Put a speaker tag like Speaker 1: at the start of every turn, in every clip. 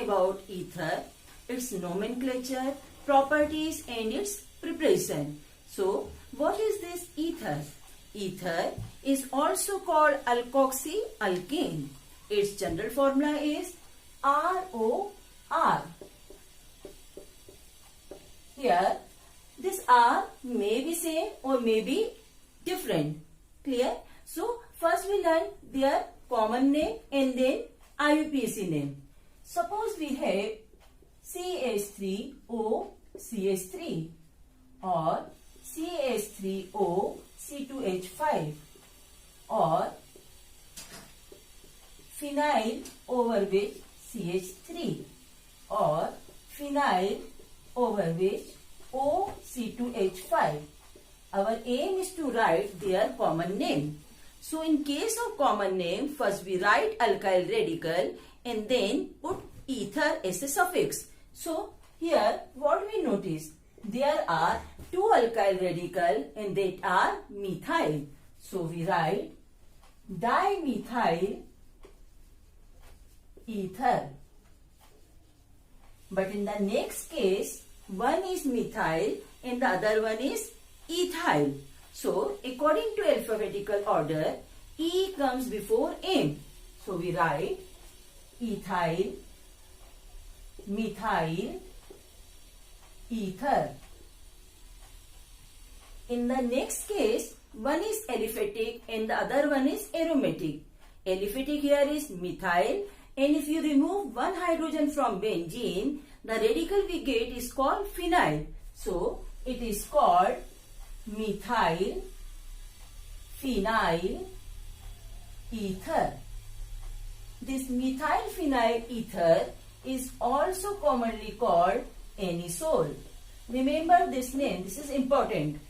Speaker 1: about ether, its nomenclature, properties and its preparation. So, what is this ether? Ether is also called alkoxy-alkane. Its general formula is ROR. Here, this R may be same or may be different. Clear? So, first we learn their common name and then IUPAC name. Suppose we have CH3O CH3 or CH3O C2H5 or phenyl over which CH3 or phenyl over which OC2H5. Our aim is to write their common name. So in case of common name, first we write alkyl radical and then put ether as a suffix. So here what we notice? There are two alkyl radical and that are methyl. So we write dimethyl ether. But in the next case, one is methyl and the other one is ethyl. So according to alphabetical order, E comes before M. So we write ethyl, methyl, ether. In the next case, one is aliphatic and the other one is aromatic. Aliphatic here is methyl, and if you remove one hydrogen from benzene, the radical we get is called phenyl. So it is called methyl phenyl ether. This methyl phenyl ether is also commonly called anisole. Remember this name, this is important.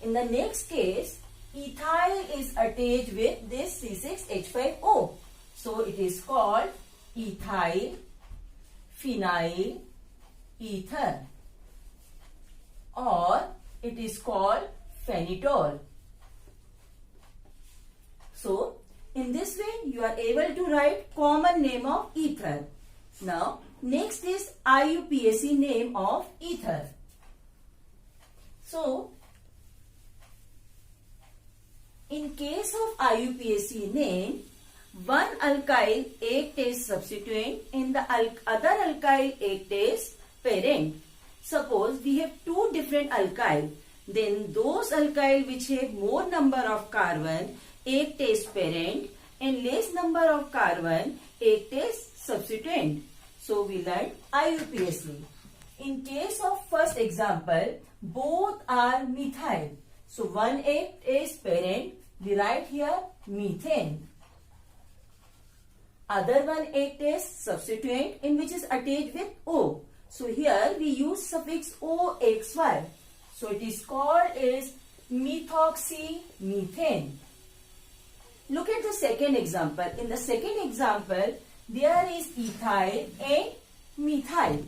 Speaker 1: In the next case, ethyl is attached with this C6H5O. So it is called ethyl phenyl ether, or it is called phenitol. So in this way you are able to write common name of ether. Now next is IUPAC name of ether. So in case of IUPAC name, one alkyl act as substituent and the other alkyl act as parent. Suppose we have two different alkyl, then those alkyl which have more number of carbon act as parent and less number of carbon act as substituent. So we learn IUPAC. In case of first example, both are methyl. So one act as parent, we write here methane. Other one act as substituent in which is attached with O. So here we use suffix OXY. So it is called as methoxymethane. Look at the second example. In the second example, there is ethyl and methyl.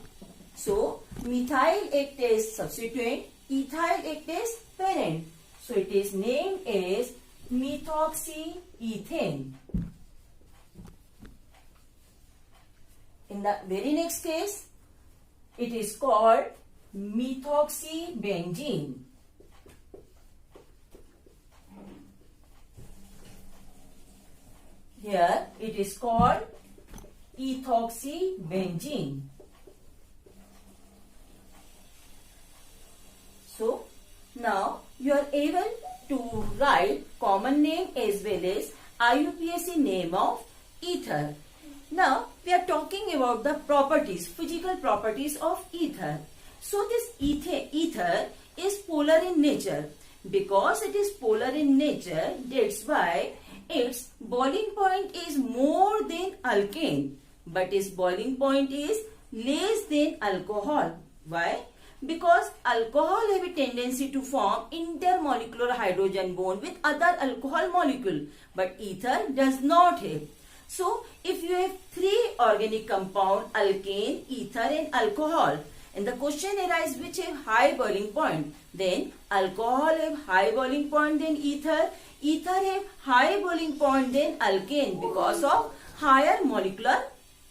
Speaker 1: So methyl act as substituent, ethyl act as parent. So it is named as methoxyethane. In the very next case, it is called methoxybenzene. Here it is called ethoxybenzene. So now you are able to write common name as well as IUPAC name of ether. Now we are talking about the properties, physical properties of ether. So this ether is polar in nature. Because it is polar in nature, that's why its boiling point is more than alkane, but its boiling point is less than alcohol. Why? Because alcohol have a tendency to form intermolecular hydrogen bond with other alcohol molecule, but ether does not have. So if you have three organic compound, alkane, ether and alcohol, and the question arises which have high boiling point, then alcohol have high boiling point than ether, ether have high boiling point than alkane because of higher molecular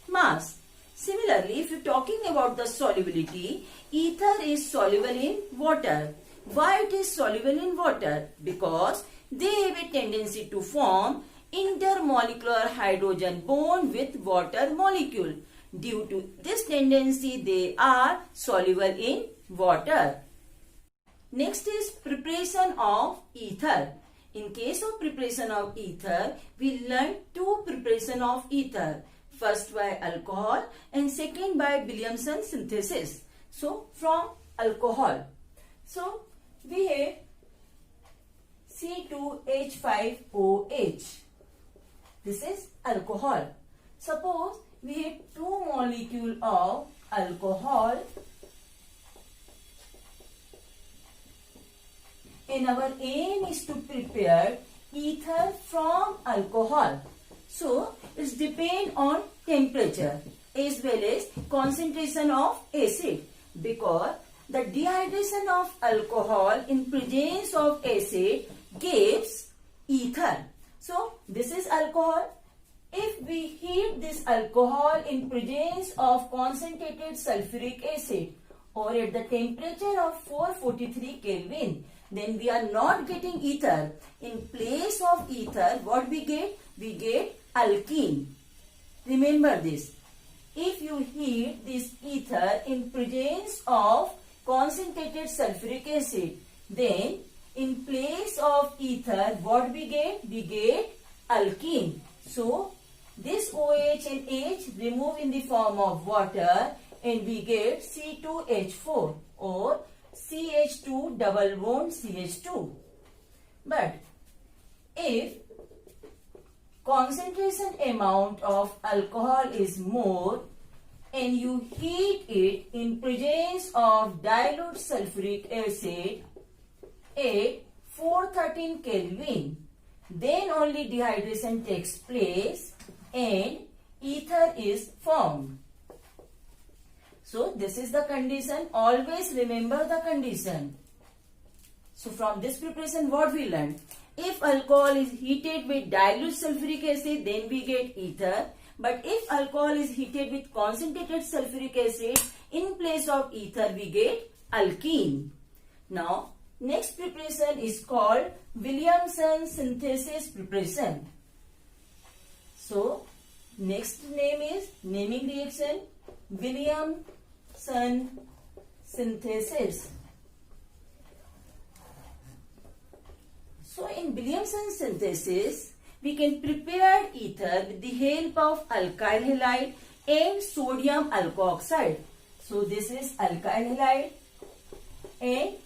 Speaker 1: mass. Similarly, if you're talking about the solubility, ether is soluble in water. Why it is soluble in water? Because they have a tendency to form intermolecular hydrogen bond with water molecule. Due to this tendency, they are soluble in water. Next is preparation of ether. In case of preparation of ether, we learn two preparation of ether. First by alcohol and second by Williamson synthesis. So from alcohol. So we have C2H5OH. This is alcohol. Suppose we have two molecules of alcohol and our aim is to prepare ether from alcohol. So it's depend on temperature as well as concentration of acid, because the dehydration of alcohol in presence of acid gives ether. So this is alcohol. If we heat this alcohol in presence of concentrated sulfuric acid or at the temperature of 443 Kelvin, then we are not getting ether. In place of ether, what we get? We get alkene. Remember this. If you heat this ether in presence of concentrated sulfuric acid, then in place of ether, what we get? We get alkene. So this OH and H remove in the form of water and we get C2H4 or CH2 double bond CH2. But if concentration amount of alcohol is more and you heat it in presence of dilute sulfuric acid at 413 Kelvin, then only dehydration takes place and ether is formed. So this is the condition. Always remember the condition. So from this preparation, what we learned? If alcohol is heated with dilute sulfuric acid, then we get ether. But if alcohol is heated with concentrated sulfuric acid, in place of ether, we get alkene. Now, next preparation is called Williamson synthesis preparation. So, next name is naming reaction Williamson synthesis. So, in Williamson synthesis, we can prepare ether with the help of alkyl halide and sodium alkoxide. So, this is alkyl halide and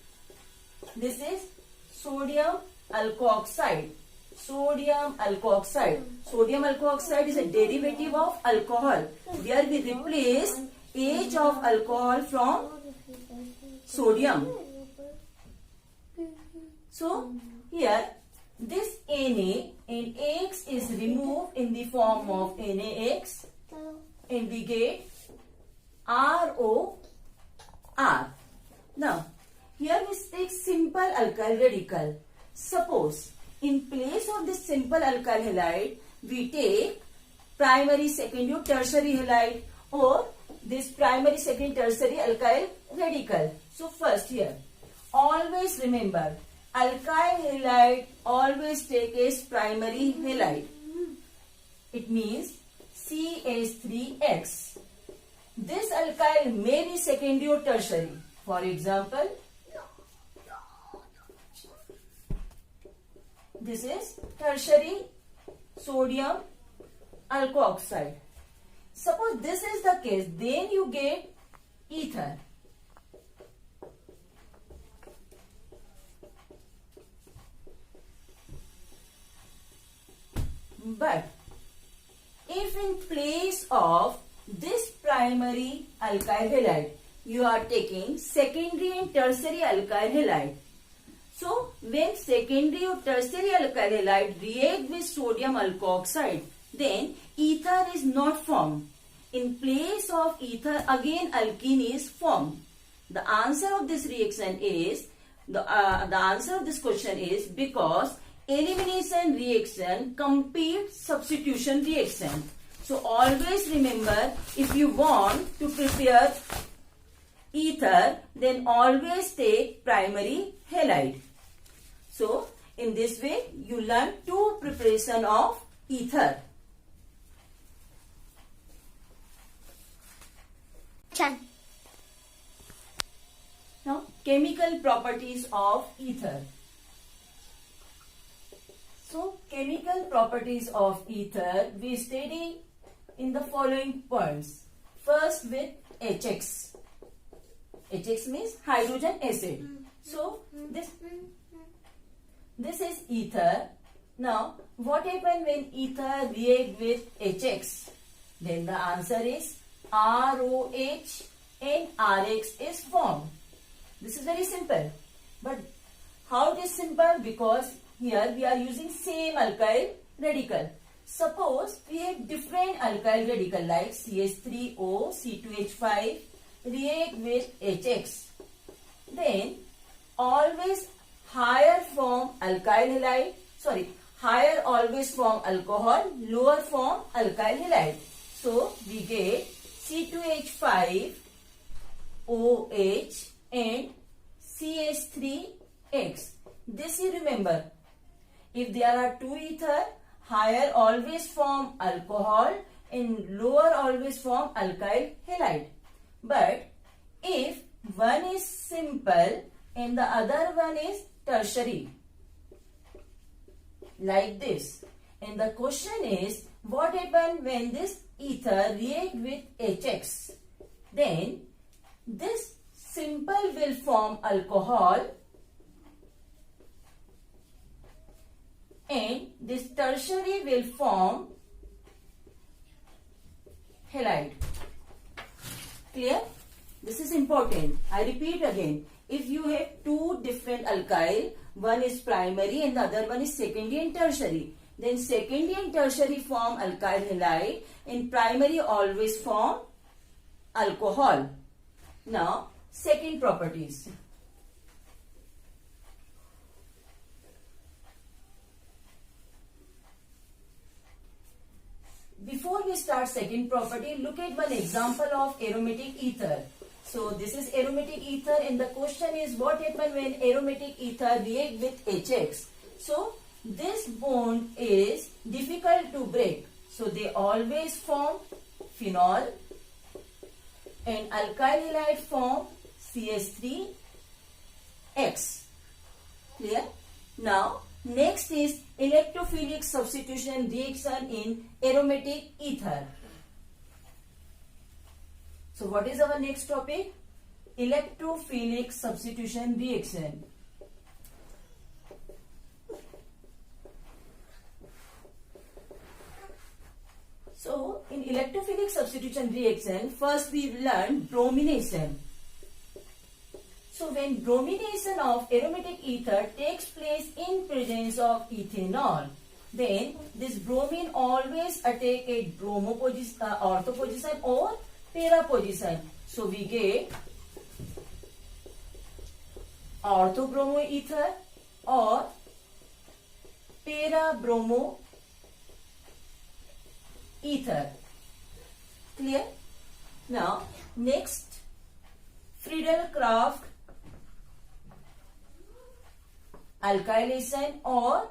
Speaker 1: this is sodium alkoxide. Sodium alkoxide. Sodium alkoxide is a derivative of alcohol, where we replace H of alcohol from sodium. So, here this Na and X is removed in the form of NaX and we get ROR. Now, here we take simple alkyl radical. Suppose in place of this simple alkyl halide, we take primary, secondary, tertiary halide or this primary, secondary, tertiary alkyl radical. So first here, always remember, alkyl halide always take as primary halide. It means CH3X. This alkyl may be secondary or tertiary. For example, this is tertiary sodium alkoxide. Suppose this is the case, then you get ether. But if in place of this primary alkyl halide, you are taking secondary and tertiary alkyl halide. So, when secondary or tertiary alkyl halide react with sodium alkoxide, then ether is not formed. In place of ether, again alkene is formed. The answer of this reaction is, the answer of this question is because elimination reaction competes substitution reaction. So always remember, if you want to prepare ether, then always take primary halide. So in this way, you learn two preparation of ether. Now, chemical properties of ether. So, chemical properties of ether we study in the following points. First with HX. HX means hydrogen acid. So, this is ether. Now, what happens when ether react with HX? Then the answer is ROH and RX is formed. This is very simple. But how it is simple? Because here we are using same alkyl radical. Suppose we have different alkyl radical like CH3O, C2H5 react with HX. Then always higher form alkyl halide, higher always form alcohol, lower form alkyl halide. So we get C2H5 OH and CH3X. This you remember. If there are two ether, higher always form alcohol and lower always form alkyl halide. But if one is simple and the other one is tertiary, like this, and the question is, what happens when this ether react with HX? Then this simple will form alcohol and this tertiary will form halide. Clear? This is important. I repeat again. If you have two different alkyl, one is primary and the other one is secondary and tertiary, then secondary and tertiary form alkyl halide and primary always form alcohol. Now, second properties. Before we start second property, look at one example of aromatic ether. So this is aromatic ether and the question is what happens when aromatic ether react with HX. So this bond is difficult to break. So they always form phenol and alkyl halide form CH3X. Clear? Now next is electrophilic substitution reaction in aromatic ether. So what is our next topic? Electrophilic substitution reaction. So in electrophilic substitution reaction, first we learned bromination. So when bromination of aromatic ether takes place in presence of ethanol, then this bromine always attack a bromo position, ortho position or para position. So we get ortho-bromo ether or para-bromo ether. Clear? Now next, Friedel-Crafts alkylation or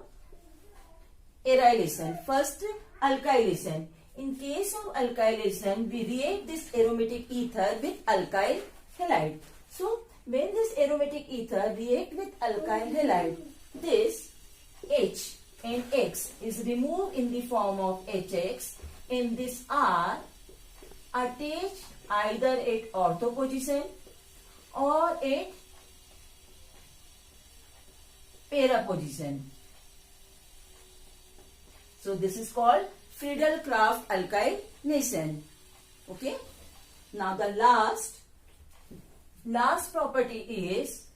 Speaker 1: arylation. First, alkylation. In case of alkylation, we react this aromatic ether with alkyl halide. So, when this aromatic ether react with alkyl halide, this H and X is removed in the form of HX and this R attached either at ortho position or at para position. So this is called Friedel-Crafts alkylation. Okay. Now the last property is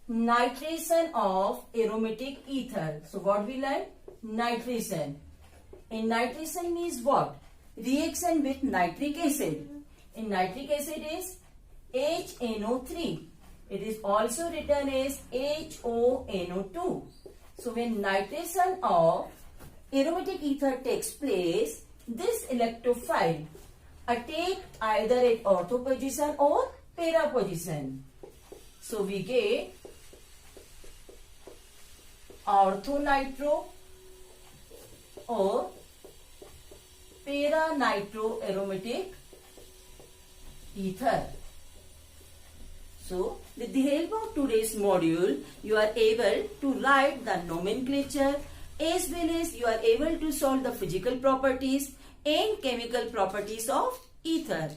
Speaker 1: nitration of aromatic ether. So what we learned? Nitration. And nitration means what? Reaction with nitric acid. And nitric acid is HNO3. It is also written as HONO2. So when nitration of aromatic ether takes place, this electrophile take either at ortho position or para position. So we get orthonitro or para-nitro aromatic ether. So, with the help of today's module, you are able to write the nomenclature as well as you are able to solve the physical properties and chemical properties of ether.